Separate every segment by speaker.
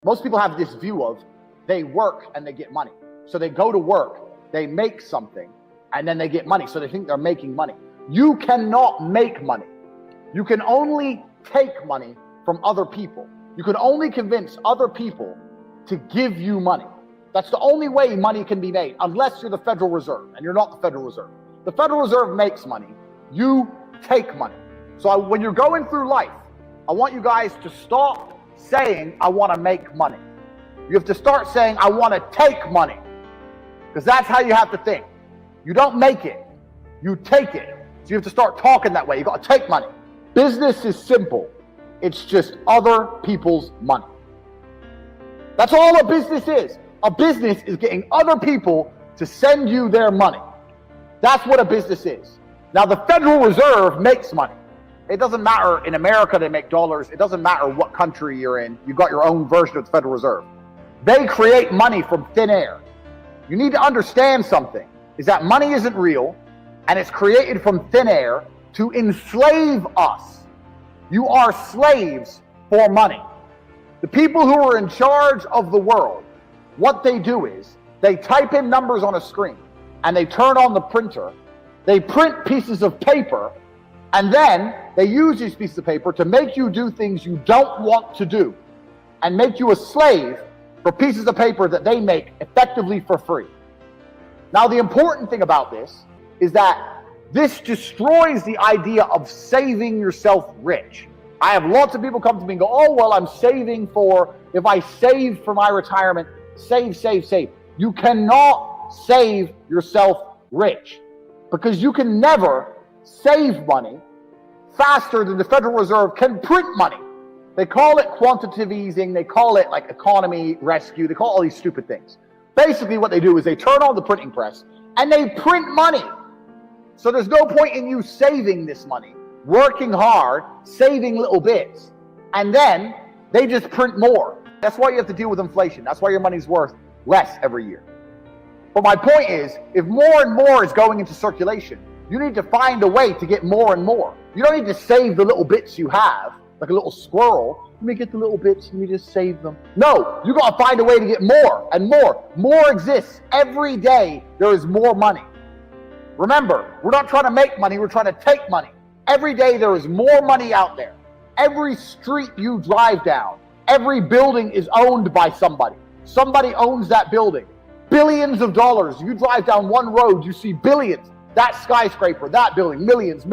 Speaker 1: Most people have this view of they work and they get money. So they go to work, they make something, and then they get money. So they think they're making money. You cannot make money. You can only take money from other people. You can only convince other people to give you money. That's the only way money can be made, unless you're the Federal Reserve, and you're not the Federal Reserve. The Federal Reserve makes money. You take money. So when you're going through life, I want you guys to stop saying, I want to make money. You have to start saying, I want to take money. Because that's how you have to think. You don't make it, you take it. So you have to start talking that way. You got to take money. Business is simple. It's just other people's money. That's all a business is. A business is getting other people to send you their money. That's what a business is. Now, the Federal Reserve makes money. It doesn't matter. In America, they make dollars. It doesn't matter what country you're in. You've got your own version of the Federal Reserve. They create money from thin air. You need to understand something, is that money isn't real, and it's created from thin air to enslave us. You are slaves for money. The people who are in charge of the world, what they do is they type in numbers on a screen and they turn on the printer. They print pieces of paper, and then they use these pieces of paper to make you do things you don't want to do and make you a slave for pieces of paper that they make effectively for free. Now, the important thing about this is that this destroys the idea of saving yourself rich. I have lots of people come to me and go, oh, well, I'm saving for, if I save for my retirement, save. You cannot save yourself rich, because you can never save money faster than the Federal Reserve can print money. They call it quantitative easing. They call it like economy rescue. They call all these stupid things. Basically, what they do is they turn on the printing press and they print money. So there's no point in you saving this money, working hard, saving little bits, and then they just print more. That's why you have to deal with inflation. That's why your money's worth less every year. But my point is, if more and more is going into circulation, you need to find a way to get more and more. You don't need to save the little bits you have, like a little squirrel. Let me get the little bits, let me just save them. No, you got to find a way to get more and more. More exists. Every day there is more money. Remember, we're not trying to make money, we're trying to take money. Every day there is more money out there. Every street you drive down, every building is owned by somebody. Somebody owns that building. Billions of dollars. You drive down one road, you see billions. That skyscraper, that building, millions.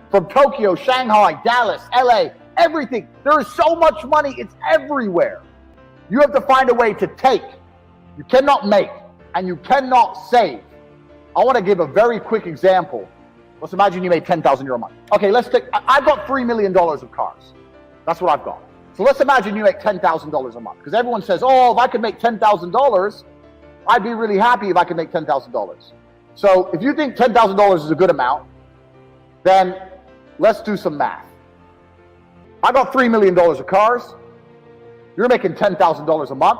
Speaker 1: From Tokyo, Shanghai, Dallas, LA, everything. There is so much money, it's everywhere. You have to find a way to take. You cannot make, and you cannot save. I want to give a very quick example. Let's imagine you made €10,000 a month. Okay, I've got $3 million of cars. That's what I've got. So let's imagine you make $10,000 a month. Because everyone says, oh, if I could make $10,000, I'd be really happy if I could make $10,000. So if you think $10,000 is a good amount, then let's do some math. I got $3 million of cars. You're making $10,000 a month.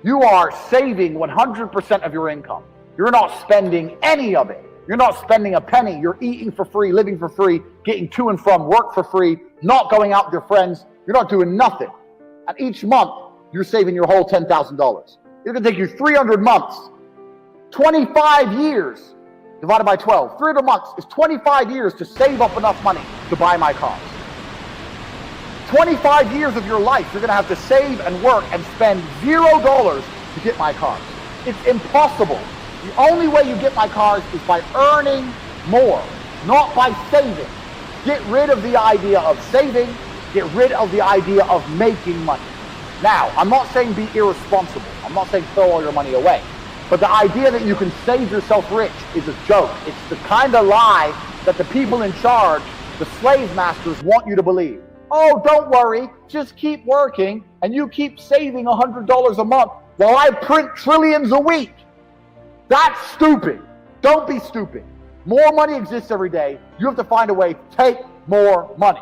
Speaker 1: You are saving 100% of your income. You're not spending any of it. You're not spending a penny. You're eating for free, living for free, getting to and from work for free, not going out with your friends. You're not doing nothing. And each month, you're saving your whole $10,000. It's going to take you 300 months, 25 years, divided by 12. 300 months is 25 years to save up enough money to buy my cars. 25 years of your life, you're going to have to save and work and spend $0 to get my cars. It's impossible. The only way you get my cars is by earning more, not by saving. Get rid of the idea of saving. Get rid of the idea of making money. Now, I'm not saying be irresponsible. I'm not saying throw all your money away. But the idea that you can save yourself rich is a joke. It's the kind of lie that the people in charge, the slave masters, want you to believe. Oh, don't worry. Just keep working and you keep saving $100 a month while I print trillions a week. That's stupid. Don't be stupid. More money exists every day. You have to find a way to take more money.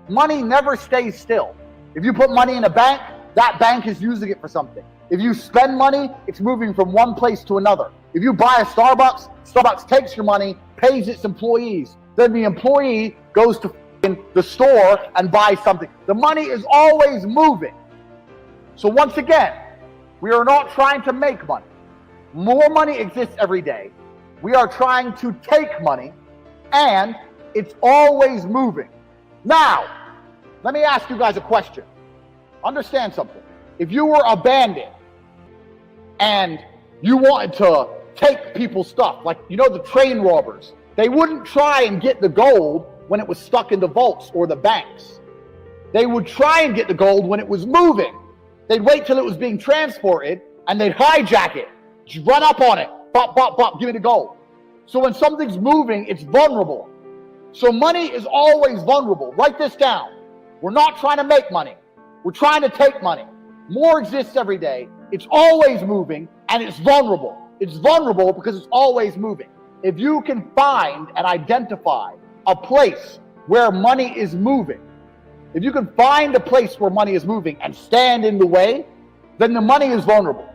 Speaker 1: Money never stays still. If you put money in a bank, that bank is using it for something. If you spend money, it's moving from one place to another. If you buy a Starbucks, Starbucks takes your money, pays its employees. Then the employee goes to the store and buys something. The money is always moving. So once again, we are not trying to make money. More money exists every day. We are trying to take money, and it's always moving. Now, let me ask you guys a question. Understand something. If you were a bandit and you wanted to take people's stuff, like, you know, the train robbers, they wouldn't try and get the gold when it was stuck in the vaults or the banks. They would try and get the gold when it was moving. They'd wait till it was being transported and they'd hijack it, just run up on it, bop, bop, bop, give me the gold. So when something's moving, it's vulnerable. So money is always vulnerable. Write this down. We're not trying to make money. We're trying to take money. More exists every day. It's always moving, and it's vulnerable. It's vulnerable because it's always moving. If you can find and identify a place where money is moving, if you can find a place where money is moving and stand in the way, then the money is vulnerable.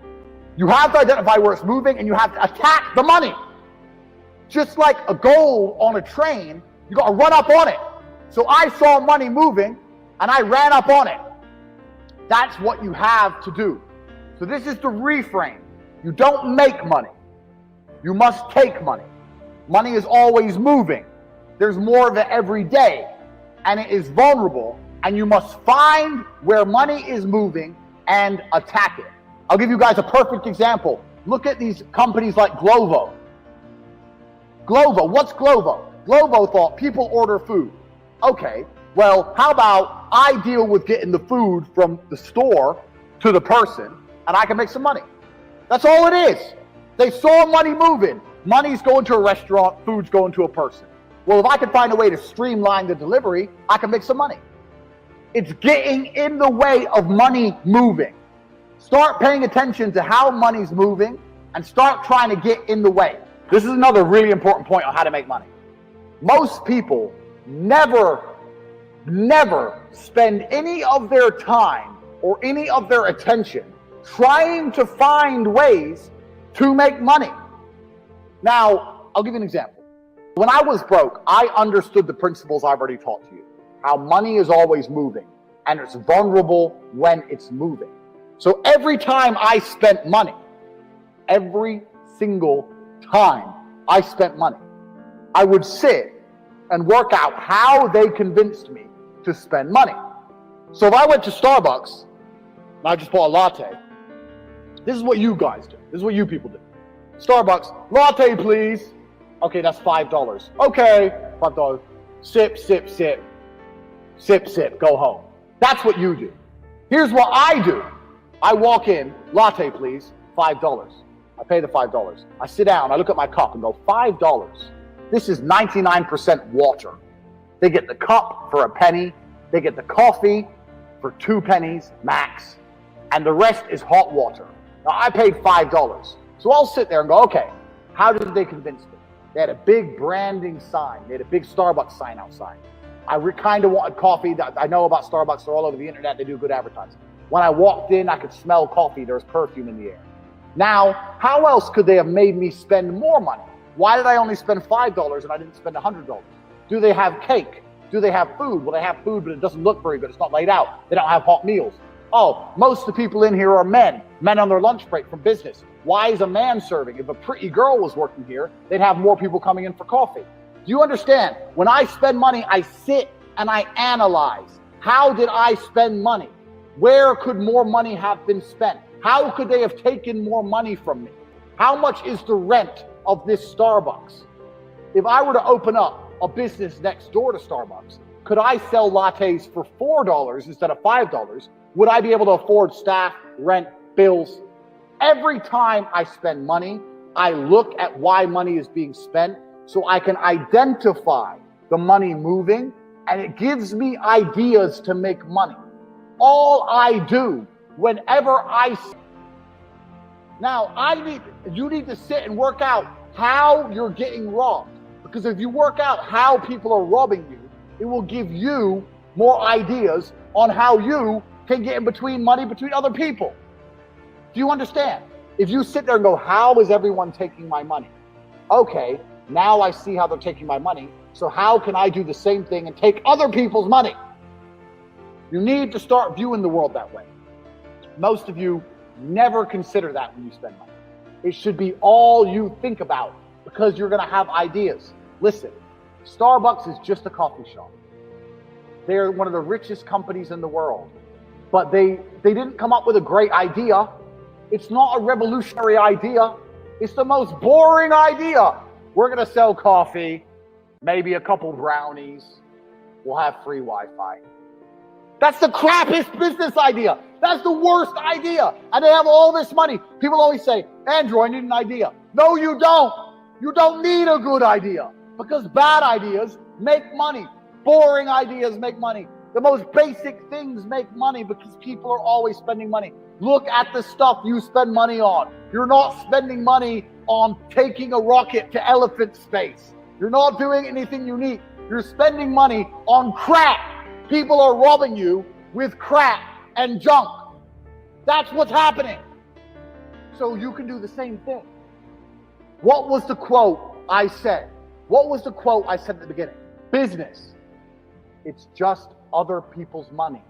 Speaker 1: You have to identify where it's moving, and you have to attack the money. Just like a gold on a train, you got to run up on it. So I saw money moving, and I ran up on it. That's what you have to do. So this is the reframe. You don't make money. You must take money. Money is always moving. There's more of it every day, and it is vulnerable, and you must find where money is moving and attack it. I'll give you guys a perfect example. Look at these companies like Glovo. Glovo, what's Glovo? Glovo thought people order food. Okay, well, how about I deal with getting the food from the store to the person, and I can make some money. That's all it is. They saw money moving. Money's going to a restaurant, food's going to a person. Well, if I can find a way to streamline the delivery, I can make some money. It's getting in the way of money moving. Start paying attention to how money's moving and start trying to get in the way. This is another really important point on how to make money. Most people never spend any of their time or any of their attention trying to find ways to make money. Now, I'll give you an example. When I was broke, I understood the principles I've already taught to you. How money is always moving, and it's vulnerable when it's moving. So every time I spent money, every single time I spent money, I would sit and work out how they convinced me to spend money. So if I went to Starbucks and I just bought a latte, this is what you guys do. This is what you people do. Starbucks, latte please. Okay, that's $5. Okay, $5. Sip, sip, sip. Sip, sip, go home. That's what you do. Here's what I do. I walk in, latte please, $5. I pay the $5. I sit down, I look at my cup and go, $5. This is 99% water. They get the cup for a penny. They get the coffee for 2 pennies max. And the rest is hot water. Now I paid $5. So I'll sit there and go, okay, how did they convince me? They had a big branding sign. They had a big Starbucks sign outside. I kind of wanted coffee. I know about Starbucks. They're all over the internet. They do good advertising. When I walked in, I could smell coffee. There was perfume in the air. Now, how else could they have made me spend more money? Why did I only spend $5 and I didn't spend $100? Do they have cake? Do they have food? Well, they have food, but it doesn't look very good. It's not laid out. They don't have hot meals. Oh, most of the people in here are men on their lunch break from business. Why is a man serving? If a pretty girl was working here, they'd have more people coming in for coffee. Do you understand? When I spend money, I sit and I analyze. How did I spend money? Where could more money have been spent? How could they have taken more money from me? How much is the rent of this Starbucks? If I were to open up a business next door to Starbucks, could I sell lattes for $4 instead of $5? Would I be able to afford staff, rent, bills? Every time I spend money, I look at why money is being spent so I can identify the money moving, and it gives me ideas to make money. All I do whenever now you need to sit and work out how you're getting robbed. Because if you work out how people are robbing you, it will give you more ideas on how you can get in between other people. Do you understand? If you sit there and go, how is everyone taking my money? Okay, now I see how they're taking my money. So how can I do the same thing and take other people's money? You need to start viewing the world that way. Most of you never consider that when you spend money. It should be all you think about because you're going to have ideas. Listen, Starbucks is just a coffee shop. They're one of the richest companies in the world. But they didn't come up with a great idea. It's not a revolutionary idea. It's the most boring idea. We're going to sell coffee, maybe a couple brownies. We'll have free Wi-Fi. That's the crappiest business idea. That's the worst idea. And they have all this money. People always say, Andrew, I need an idea. No, you don't. You don't need a good idea because bad ideas make money. Boring ideas make money. The most basic things make money because people are always spending money. Look at the stuff you spend money on. You're not spending money on taking a rocket to elephant space. You're not doing anything unique. You're spending money on crap. People are robbing you with crap and junk. That's what's happening. So you can do the same thing. What was the quote I said? What was the quote I said at the beginning? Business. It's just other people's money.